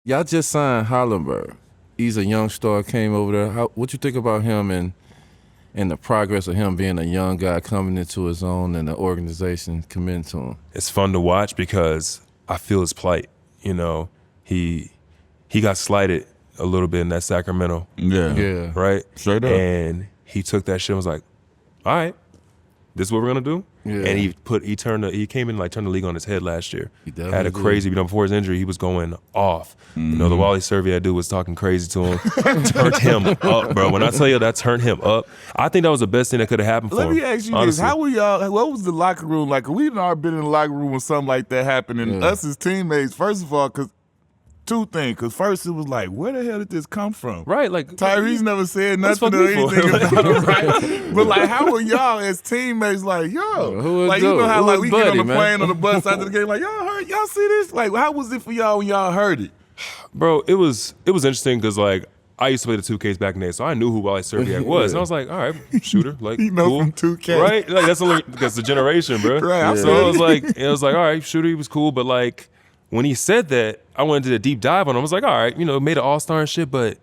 Y'all just signed Haliburton. He's a young star, came over there. What you think about him and the progress of him being a young guy coming into his own and the organization committing to him? It's fun to watch because I feel his plight. You know, he got slighted a little bit in that Sacramento. Yeah. Right? Straight up. And he took that shit and was like, all right, this is what we're gonna do. Yeah. And he came in turned the league on his head last year. He definitely had a crazy, before his injury, he was going off. Mm-hmm. You know, the Wally Serviette dude was talking crazy to him. Turned him up, bro. When I tell you that turned him up, I think that was the best thing that could have happened for him. Let me ask you honestly. this. How were y'all, what was the locker room like? We've already been in the locker room when something like that happened. And us as teammates, first of all, two things. Because first it was like, where the hell did this come from? Right, like Tyrese never said What's nothing fuck or me for? anything about it, right? But like, how were y'all as teammates like, yo? Who was Like, you know how Who like was we get on Buddy, the man? plane or the bus after the game, like, y'all see this? Like, how was it for y'all when y'all heard it? Bro, it was interesting because like I used to play the 2Ks back in the day, so I knew who Wally Serviette was. And I was like, all right, shooter, like You know cool. from 2K. Right? Like that's the generation, bro. Right, So it was like, all right, shooter, he was cool, but like when he said that, I went into a deep dive on him. I was like, all right, made an all-star and shit, but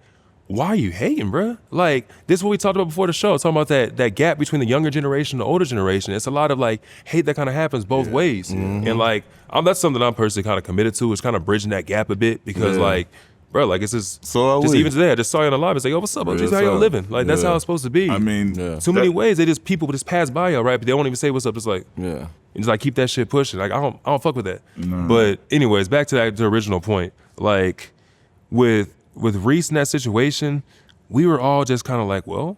why are you hating, bro? Like, this is what we talked about before the show, talking about that gap between the younger generation and the older generation. It's a lot of like hate that kind of happens both ways. Mm-hmm. And like, that's something I'm personally kind of committed to, is kind of bridging that gap a bit because like, bro, like it's just, even today, I just saw you on the live. It's like, yo, what's up, OGs? How y'all living? Like, that's how it's supposed to be. I mean, too many ways. People just pass by y'all, right? But they won't even say what's up. It's like, Yeah. and just like keep that shit pushing. Like I don't fuck with that. But anyways, back to the original point. Like with Reese in that situation, we were all just kind of like, well,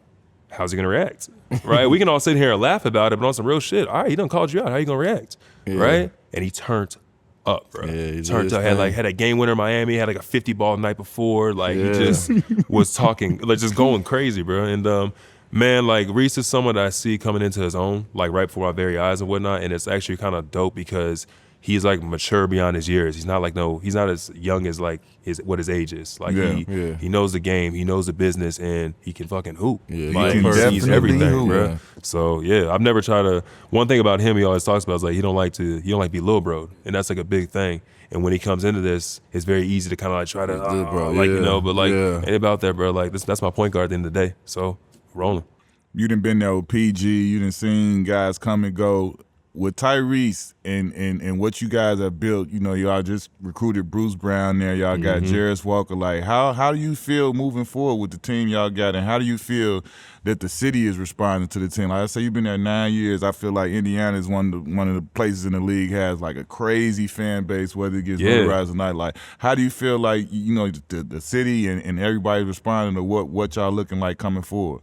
how's he gonna react? Right? We can all sit here and laugh about it, but on some real shit, all right, he done called you out. How you gonna react? Right? And he turned up, bro. Yeah, he turned did up. Had a game winner in Miami. Had like a 50-ball night before. Like he Yeah. just was talking, like just going crazy, bro. And man, like Reese is someone that I see coming into his own, like right before my very eyes and whatnot. And it's actually kind of dope because he's like mature beyond his years. He's not as young as like what his age is. Like he knows the game, he knows the business, and he can fucking hoop. Yeah, like he he can sees definitely everything, hoop. bro. Yeah. So yeah, I've never tried to. One thing about him, he always talks about is like he don't like to be little bro, and that's like a big thing. And when he comes into this, it's very easy to kind of like try to, but like ain't about that, bro. Like that's my point guard at the end of the day. So rolling. You done been there with PG. You done seen guys come and go. With Tyrese and what you guys have built, y'all just recruited Bruce Brown there. Y'all got Jarris Walker. Like, how do you feel moving forward with the team y'all got, and how do you feel that the city is responding to the team? Like I say, you've been there 9 years. I feel like Indiana is one of the places in the league has like a crazy fan base, whether it gets notarized or not. Like, how do you feel like the city and everybody responding to what y'all looking like coming forward?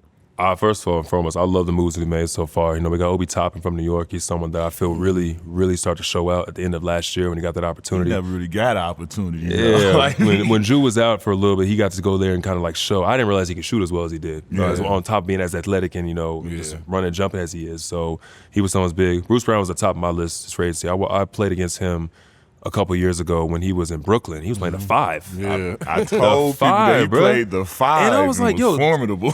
First of all and foremost, I love the moves we made so far. We got Obi Toppin from New York. He's someone that I feel really, really started to show out at the end of last year when he got that opportunity. He never really got an opportunity. Yeah, like, when Drew was out for a little bit, he got to go there and kind of like show. I didn't realize he could shoot as well as he did. On top of being as athletic and just running and jumping as he is. So he was someone's big. Bruce Brown was the top of my list. It's crazy. I played against him a couple years ago when he was in Brooklyn. He was playing the 5. Yeah. I told people that he bro. played the 5. And I was like, yo, formidable.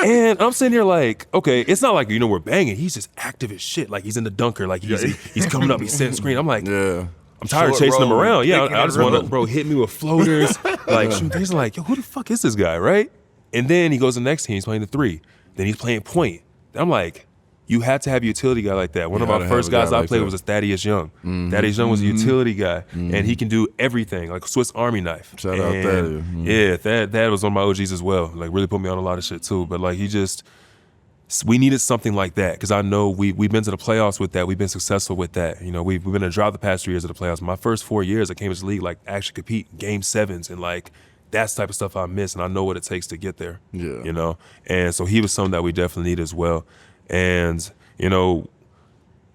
And I'm sitting here like, okay, it's not like, we're banging. He's just active as shit. Like he's in the dunker. Like he's coming up, he's setting screen. I'm like, I'm tired of chasing him around. Yeah, I just want to, bro, hit me with floaters. Like, he's like, yo, who the fuck is this guy, right? And then he goes to the next team, he's playing the 3. Then he's playing point. I'm like, you had to have a utility guy like that. One of my first guys I played was a Thaddeus Young. Thaddeus Young was a utility guy, and he can do everything, like a Swiss Army knife. Shout out Thaddeus. Yeah, Thad was one of my OGs as well. Like really put me on a lot of shit too. But like we needed something like that because I know we've been to the playoffs with that. We've been successful with that. We've been in a drought the past 3 years of the playoffs. My first 4 years I came to the league, like actually compete game 7s and like that's the type of stuff I miss, and I know what it takes to get there. Yeah. And so he was something that we definitely need as well. And,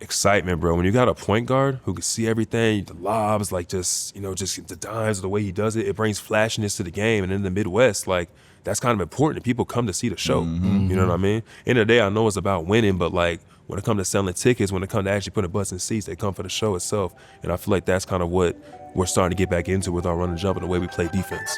excitement, bro. When you got a point guard who can see everything, the lobs, like just the dimes, the way he does it, it brings flashiness to the game. And in the Midwest, like, that's kind of important. People come to see the show. You know what I mean? End of the day, I know it's about winning, but like when it comes to selling tickets, when it comes to actually putting butts in seats, they come for the show itself. And I feel like that's kind of what we're starting to get back into with our run and jump and the way we play defense.